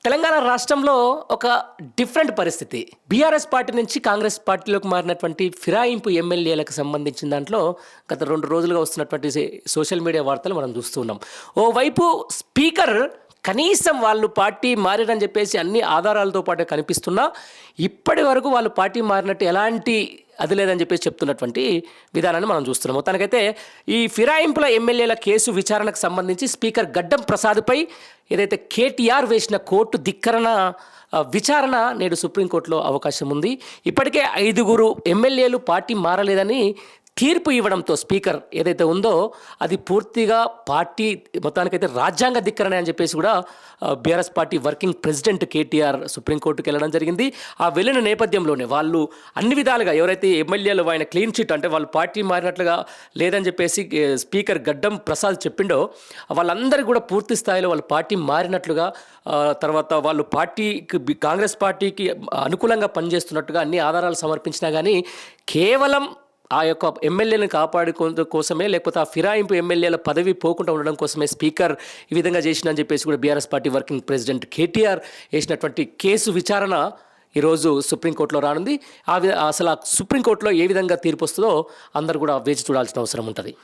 తెలంగాణ రాష్ట్రంలో ఒక డిఫరెంట్ పరిస్థితి. బీఆర్ఎస్ పార్టీ నుంచి కాంగ్రెస్ పార్టీలోకి మారినటువంటి ఫిరాయింపు ఎమ్మెల్యేలకు సంబంధించిన దాంట్లో గత 2 రోజులుగా వస్తున్నటువంటి సోషల్ మీడియా వార్తలు మనం చూస్తూ ఉన్నాం. ఓవైపు స్పీకర్ కనీసం వాళ్ళు పార్టీ మారారని చెప్పేసి అన్ని ఆధారాలతో పాటు కనిపిస్తున్నా ఇప్పటి వరకు వాళ్ళు పార్టీ మారినట్టు ఎలాంటి అది లేదని చెప్పేసి చెప్తున్నటువంటి విధానాన్ని మనం చూస్తున్నాం. మొత్తానికైతే ఈ ఫిరాయింపుల ఎమ్మెల్యేల కేసు విచారణకు సంబంధించి స్పీకర్ గడ్డం ప్రసాద్పై ఏదైతే కేటీఆర్ వేసిన కోర్టు ధిక్కరణ విచారణ నేడు సుప్రీంకోర్టులో అవకాశం ఉంది. ఇప్పటికే 5 ఎమ్మెల్యేలు పార్టీ మారలేదని తీర్పు ఇవ్వడంతో స్పీకర్ ఏదైతే ఉందో అది పూర్తిగా పార్టీ మొత్తానికైతే రాజ్యాంగ ధిక్కరణ అని చెప్పేసి కూడా BRS party working president KTR సుప్రీంకోర్టుకు వెళ్ళడం జరిగింది. ఆ వెళ్ళిన నేపథ్యంలోనే వాళ్ళు అన్ని విధాలుగా ఎవరైతే ఎమ్మెల్యేలు ఆయన క్లీన్ చిట్ అంటే వాళ్ళు పార్టీ మారినట్లుగా లేదని చెప్పేసి స్పీకర్ గడ్డం ప్రసాద్ చెప్పిండో వాళ్ళందరికీ కూడా పూర్తి స్థాయిలో వాళ్ళు పార్టీ మారినట్లుగా తర్వాత వాళ్ళు పార్టీకి కాంగ్రెస్ పార్టీకి అనుకూలంగా పనిచేస్తున్నట్టుగా అన్ని ఆధారాలు సమర్పించినా కానీ కేవలం ఆ యొక్క ఎమ్మెల్యేలను కాపాడుకోవడం కోసమే లేకపోతే ఆ ఫిరాయింపు ఎమ్మెల్యేల పదవి పోకుండా ఉండడం కోసమే స్పీకర్ ఈ విధంగా చేసిందని చెప్పేసి కూడా BRS party working president KTR వేసినటువంటి కేసు విచారణ ఈరోజు సుప్రీంకోర్టులో రానుంది. అసలు ఆ సుప్రీంకోర్టులో ఏ విధంగా తీర్పు వస్తుందో అందరూ కూడా వేచి చూడాల్సిన అవసరం ఉంటుంది.